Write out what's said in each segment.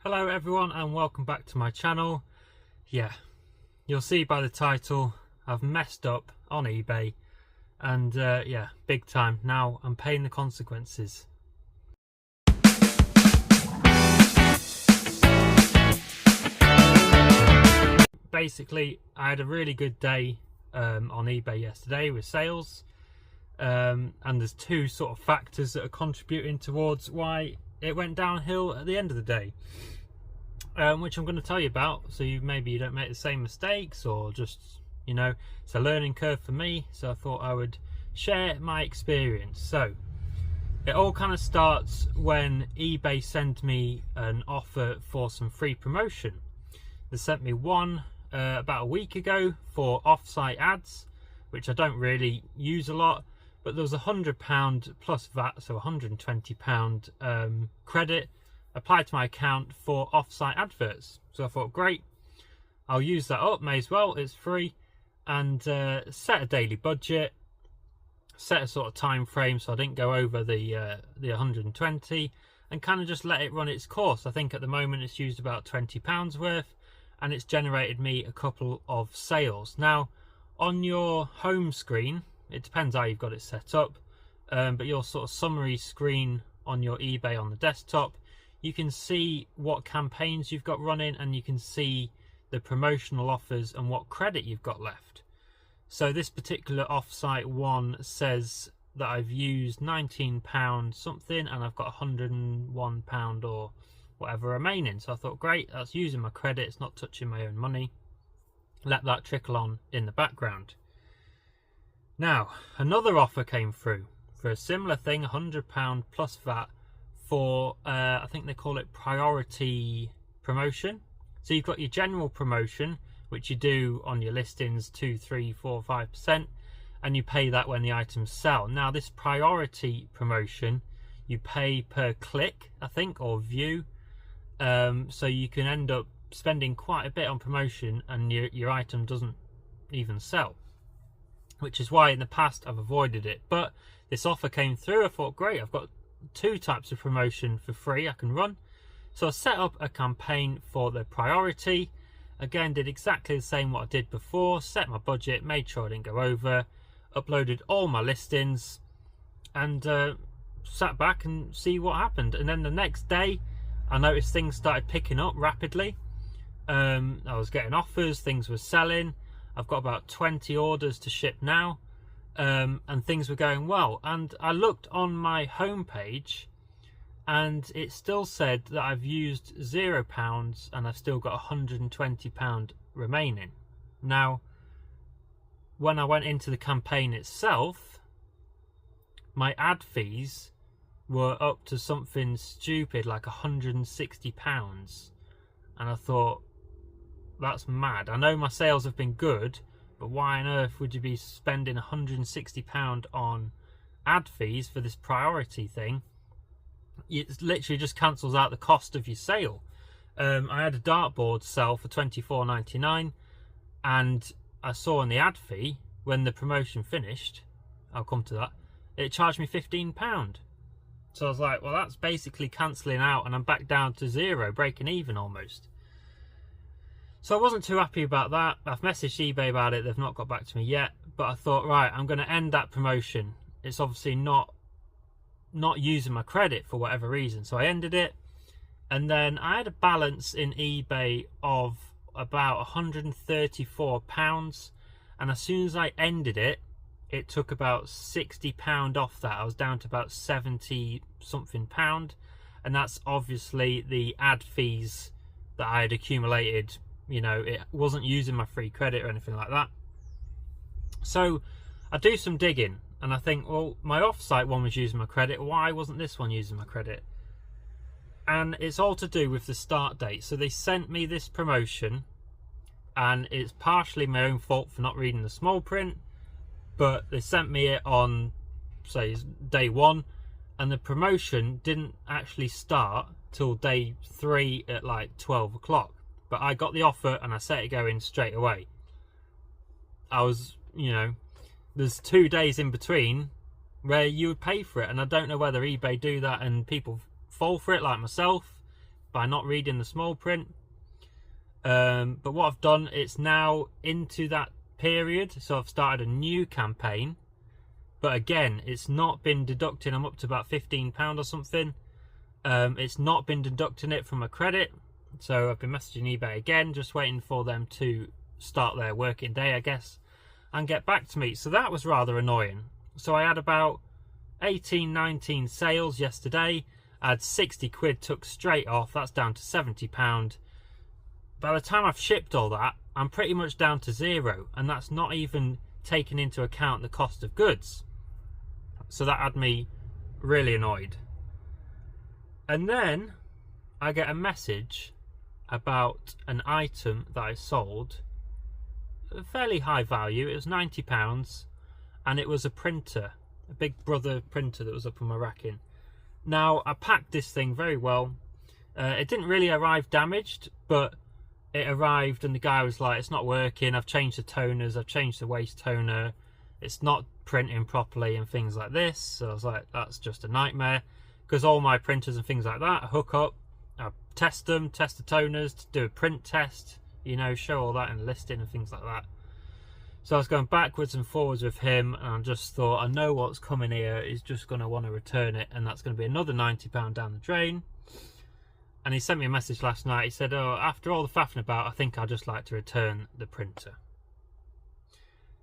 Hello everyone and welcome back to my channel. Yeah, you'll see by the title I've messed up on eBay and yeah, big time. Now I'm paying the consequences. Basically, I had a really good day on eBay yesterday with sales, and there's two sort of factors that are contributing towards why it went downhill at the end of the day, which I'm going to tell you about, so maybe you don't make the same mistakes, or just, you know, it's a learning curve for me, so I thought I would share my experience. So it all kind of starts when eBay sent me an offer for some free promotion. They sent me one about a week ago for Offsite ads, which I don't really use a lot, but there was £100 plus VAT, so £120 credit applied to my account for Offsite adverts. So I thought, great, I'll use that up, may as well, it's free, and set a daily budget, set a sort of time frame so I didn't go over the 120, and kind of just let it run its course. I think at the moment it's used about £20 worth, and it's generated me a couple of sales. Now on your home screen, it depends how you've got it set up, but your sort of summary screen on your eBay on the desktop, you can see what campaigns you've got running, and you can see the promotional offers and what credit you've got left. So this particular Offsite one says that I've used £19 something and I've got £101 or whatever remaining. So I thought, great, that's using my credit, it's not touching my own money. Let that trickle on in the background. Now another offer came through for a similar thing, £100 plus VAT, for I think they call it priority promotion. So you've got your general promotion, which you do on your listings, 2, 3, 4, 5%, and you pay that when the items sell. Now this priority promotion, you pay per click, I think, or view, so you can end up spending quite a bit on promotion and your item doesn't even sell, which is why in the past I've avoided it. But this offer came through, I thought, great, I've got two types of promotion for free I can run. So I set up a campaign for the priority. Again, did exactly the same what I did before, set my budget, made sure I didn't go over, uploaded all my listings, and sat back and see what happened. And then the next day I noticed things started picking up rapidly. I was getting offers, things were selling. I've got about 20 orders to ship now, and things were going well. And I looked on my homepage and it still said that I've used £0 and I've still got £120 remaining. Now, when I went into the campaign itself, my ad fees were up to something stupid like £160, and I thought, that's mad. I know my sales have been good, but why on earth would you be spending £160 on ad fees for this priority thing? It literally just cancels out the cost of your sale. I had a dartboard sell for £24.99, and I saw in the ad fee when the promotion finished, I'll come to that, it charged me £15. So I was like, well, that's basically cancelling out and I'm back down to zero, breaking even almost. So I wasn't too happy about that. I've messaged eBay about it, they've not got back to me yet, but I thought, right, I'm going to end that promotion. It's obviously not using my credit for whatever reason, so I ended it. And then I had a balance in eBay of about £134, and as soon as I ended it, it took about £60 off that. I was down to about 70 something pound, and that's obviously the ad fees that I had accumulated. You know, it wasn't using my free credit or anything like that. So I do some digging and I think, well, my Offsite one was using my credit, why wasn't this one using my credit? And it's all to do with the start date. So they sent me this promotion, and it's partially my own fault for not reading the small print, but they sent me it on, say, day 1, and the promotion didn't actually start till day 3 at like 12 o'clock. But I got the offer and I set it going straight away. I was, you know, there's 2 days in between where you would pay for it, and I don't know whether eBay do that and people fall for it like myself, by not reading the small print. But what I've done, it's now into that period, so I've started a new campaign. But again, it's not been deducting. I'm up to about £15 or something. It's not been deducting it from my credit. So I've been messaging eBay again, just waiting for them to start their working day, I guess, and get back to me. So that was rather annoying. So I had about 18, 19 sales yesterday. I had 60 quid took straight off. That's down to £70. By the time I've shipped all that, I'm pretty much down to zero, and that's not even taking into account the cost of goods. So that had me really annoyed. And then I get a message about an item that I sold, a fairly high value. It was £90, and it was a printer, a Big Brother printer that was up on my racking. Now, I packed this thing very well. It didn't really arrive damaged, but it arrived and the guy was like, it's not working, I've changed the toners, I've changed the waste toner, it's not printing properly and things like this. So I was like, that's just a nightmare, because all my printers and things like that I hook up, I test them, test the toners, do a print test, you know, show all that in the listing and things like that. So I was going backwards and forwards with him, and I just thought, I know what's coming here. He's just going to want to return it, and that's going to be another £90 down the drain. And he sent me a message last night. He said, oh, after all the faffing about, I think I'd just like to return the printer,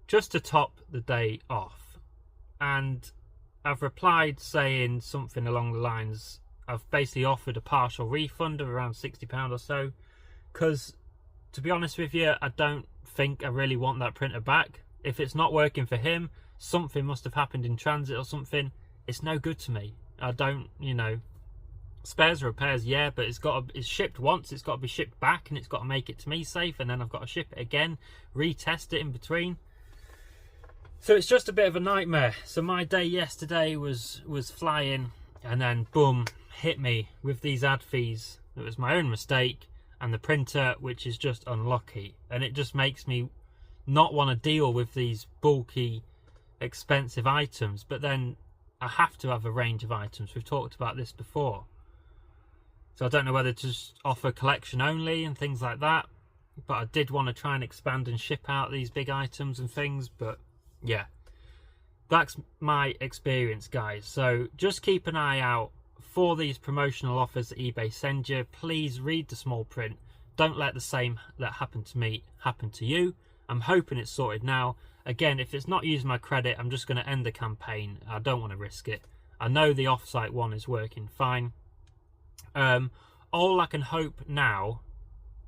just to top the day off. And I've replied saying something along the lines, I've basically offered a partial refund of around £60 or so, because to be honest with you, I don't think I really want that printer back. If it's not working for him, something must have happened in transit or something. It's no good to me. I don't, you know, spares and repairs, yeah, but it's shipped once, it's got to be shipped back, and it's got to make it to me safe, and then I've got to ship it again, retest it in between. So it's just a bit of a nightmare. So my day yesterday was flying, and then boom, hit me with these ad fees. It was my own mistake, and the printer, which is just unlucky, and it just makes me not want to deal with these bulky, expensive items. But then I have to have a range of items. We've talked about this before. So I don't know whether to just offer collection only and things like that, but I did want to try and expand and ship out these big items and things. But yeah, that's my experience, guys. So just keep an eye out for these promotional offers that eBay send you. Please read the small print. Don't let the same that happened to me happen to you. I'm hoping it's sorted now. Again, if it's not using my credit, I'm just going to end the campaign. I don't want to risk it. I know the Offsite one is working fine. All I can hope now,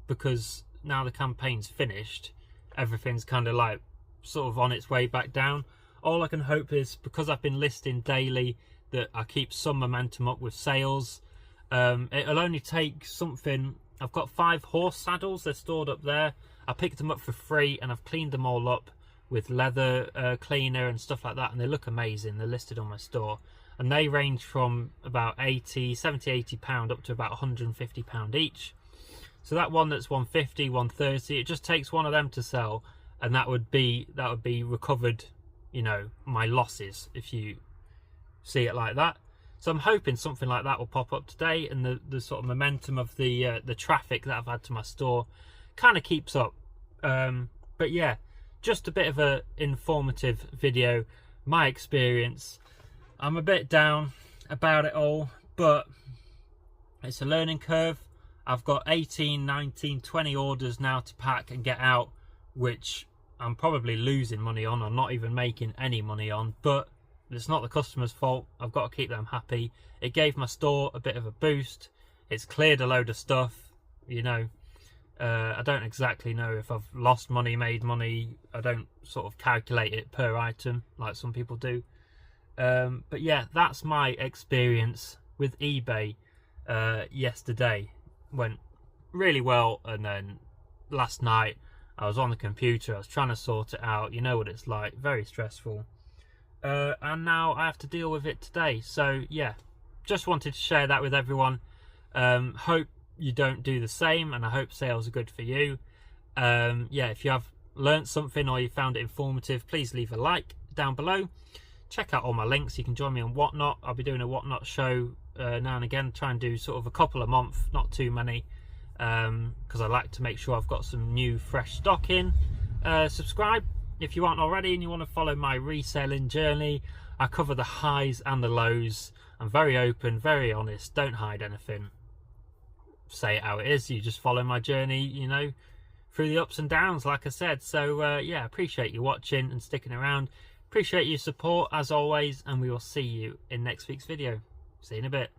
because now the campaign's finished, everything's kind of like sort of on its way back down. All I can hope is, because I've been listing daily, that I keep some momentum up with sales. It'll only take something. I've got 5 horse saddles, they're stored up there. I picked them up for free, and I've cleaned them all up with leather cleaner and stuff like that, and they look amazing. They're listed on my store, and they range from about 70, 80 pound up to about 150 pound each. So that one that's 150, 130, it just takes one of them to sell, and that would be recovered, you know, my losses, if you see it like that. So I'm hoping something like that will pop up today, and the sort of momentum of the traffic that I've had to my store kind of keeps up. But yeah, just a bit of a informative video, my experience. I'm a bit down about it all, but it's a learning curve. I've got 18, 19, 20 orders now to pack and get out, which I'm probably losing money on, or not even making any money on, but it's not the customer's fault. I've got to keep them happy. It gave my store a bit of a boost. It's cleared a load of stuff, you know. I don't exactly know if I've lost money, made money. I don't sort of calculate it per item like some people do. But yeah, that's my experience with eBay yesterday. Went really well, and then last night I was on the computer, I was trying to sort it out. You know what it's like, very stressful. And now I have to deal with it today. So yeah, just wanted to share that with everyone. Hope you don't do the same, and I hope sales are good for you. Yeah, if you have learnt something or you found it informative, please leave a like down below. Check out all my links. You can join me on Whatnot. I'll be doing a Whatnot show now and again. Try and do sort of a couple a month, not too many, because I like to make sure I've got some new fresh stock in. Subscribe if you aren't already and you want to follow my reselling journey. I cover the highs and the lows. I'm very open, very honest, don't hide anything. Say it how it is. You just follow my journey, you know, through the ups and downs, like I said. So yeah, appreciate you watching and sticking around. Appreciate your support as always, and we will see you in next week's video. See you in a bit.